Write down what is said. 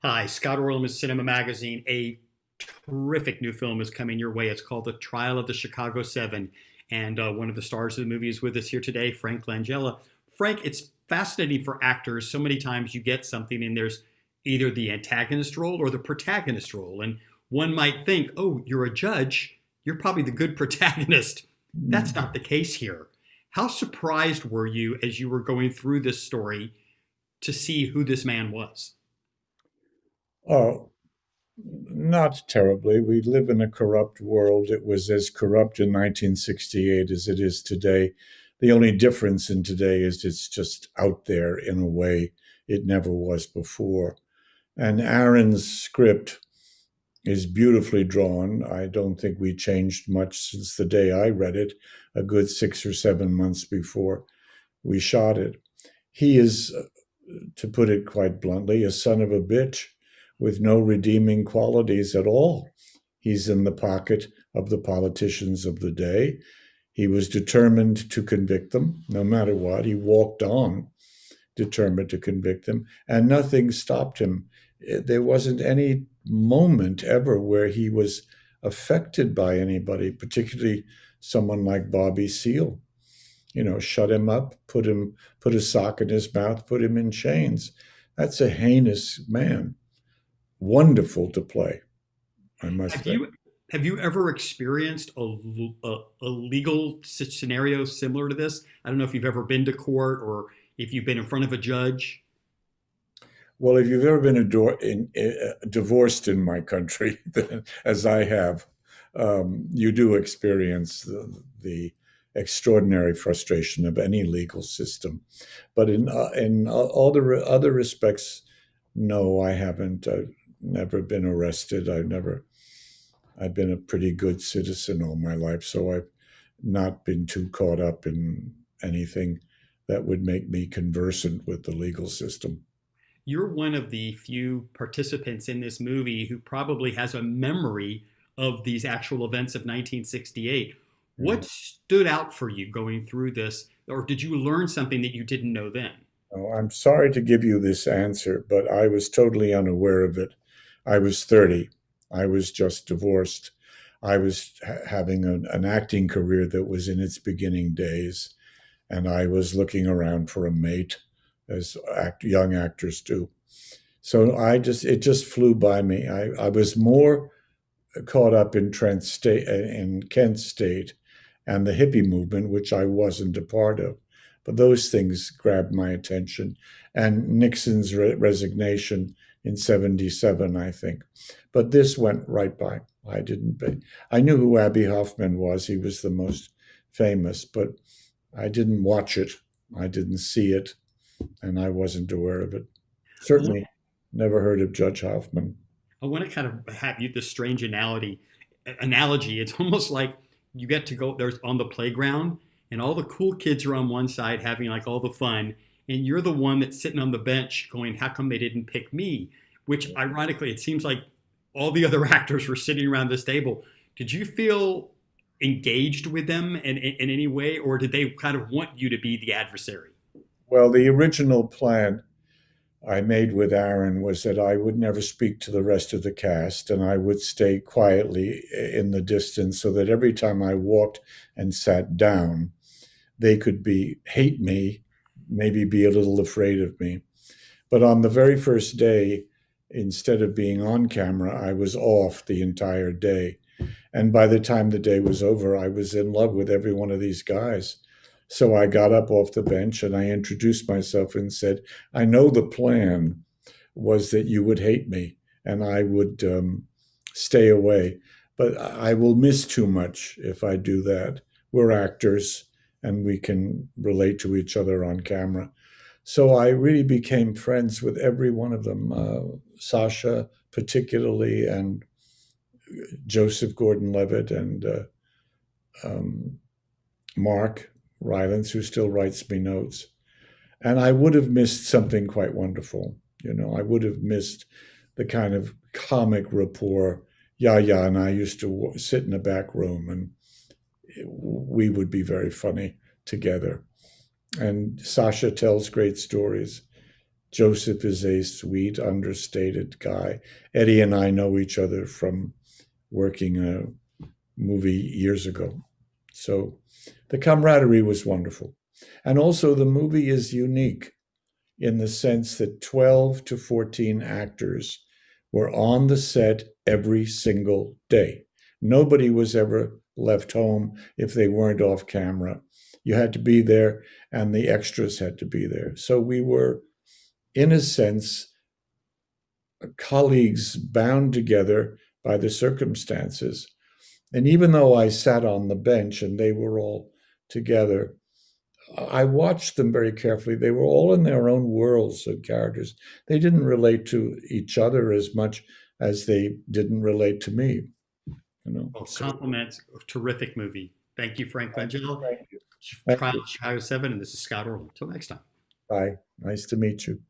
Hi, Scott Orlin with CINEMA-Magazine. A terrific new film is coming your way. It's called The Trial of the Chicago Seven. And one of the stars of the movie is with us here today, Frank Langella. Frank, it's fascinating for actors. So many times you get something and there's either the antagonist role or the protagonist role. And one might think, oh, you're a judge. You're probably the good protagonist. That's not the case here. How surprised were you as you were going through this story to see who this man was? Oh, not terribly. We live in a corrupt world. It was as corrupt in 1968 as it is today. The only difference in today is it's just out there in a way it never was before. And Aaron's script is beautifully drawn. I don't think we changed much since the day I read it, a good 6 or 7 months before we shot it. He is, to put it quite bluntly, a son of a bitch with no redeeming qualities at all. He's in the pocket of the politicians of the day. He was determined to convict them no matter what. He walked on, determined to convict them, and nothing stopped him. There wasn't any moment ever where he was affected by anybody, particularly someone like Bobby Seale. You know, shut him up, put a sock in his mouth, put him in chains. That's a heinous man. Wonderful to play, I must Have say. you have you ever experienced a legal scenario similar to this? I don't know if you've ever been to court or if you've been in front of a judge. Well, if you've ever been divorced in my country, as I have, you do experience the extraordinary frustration of any legal system. But in all the other respects, no, I haven't. I've never been arrested. I've been a pretty good citizen all my life, so I've not been too caught up in anything that would make me conversant with the legal system. You're one of the few participants in this movie who probably has a memory of these actual events of 1968. Yeah. What stood out for you going through this, or did you learn something that you didn't know then? Oh, I'm sorry to give you this answer, but I was totally unaware of it. I was 30. I was just divorced. I was having an acting career that was in its beginning days, and I was looking around for a mate, as young actors do. So it just flew by me. I was more caught up in Kent State and the hippie movement, which I wasn't a part of. But those things grabbed my attention, and Nixon's resignation in '77, I think. But this went right by. I didn't. I knew who Abbie Hoffman was. He was the most famous, but I didn't watch it. I didn't see it, and I wasn't aware of it. I want, Certainly, never heard of Judge Hoffman. I want to kind of have you this strange analogy. It's almost like you get to go there's on the playground and all the cool kids are on one side having like all the fun, and you're the one that's sitting on the bench going, how come they didn't pick me? Which ironically, it seems like all the other actors were sitting around this table. Did you feel engaged with them in any way, or did they kind of want you to be the adversary? Well, the original plan I made with Aaron was that I would never speak to the rest of the cast and I would stay quietly in the distance so that every time I walked and sat down, they could hate me, maybe be a little afraid of me. But on the very first day, instead of being on camera, I was off the entire day. And by the time the day was over, I was in love with every one of these guys. So I got up off the bench and I introduced myself and said, I know the plan was that you would hate me and I would stay away, but I will miss too much if I do that. We're actors and we can relate to each other on camera. So I really became friends with every one of them, Sasha particularly, and Joseph Gordon-Levitt, and um, Mark Rylance, who still writes me notes. And I would have missed something quite wonderful. You know, I would have missed the kind of comic rapport. Yaya and I used to sit in a back room, and we would be very funny together. And Sasha tells great stories. Joseph is a sweet, understated guy. Eddie and I know each other from working a movie years ago. So the camaraderie was wonderful. And also, the movie is unique in the sense that 12 to 14 actors were on the set every single day. Nobody was ever left home if they weren't off camera. You had to be there, and the extras had to be there. So we were, in a sense, colleagues bound together by the circumstances. And even though I sat on the bench and they were all together, I watched them very carefully. They were all in their own worlds of characters. They didn't relate to each other as much as they didn't relate to me. Well, compliments. Terrific movie. Thank you, Frank Langella. Thank you. Trial of Chicago 7, and this is Scott Orlin. Until next time. Bye. Nice to meet you.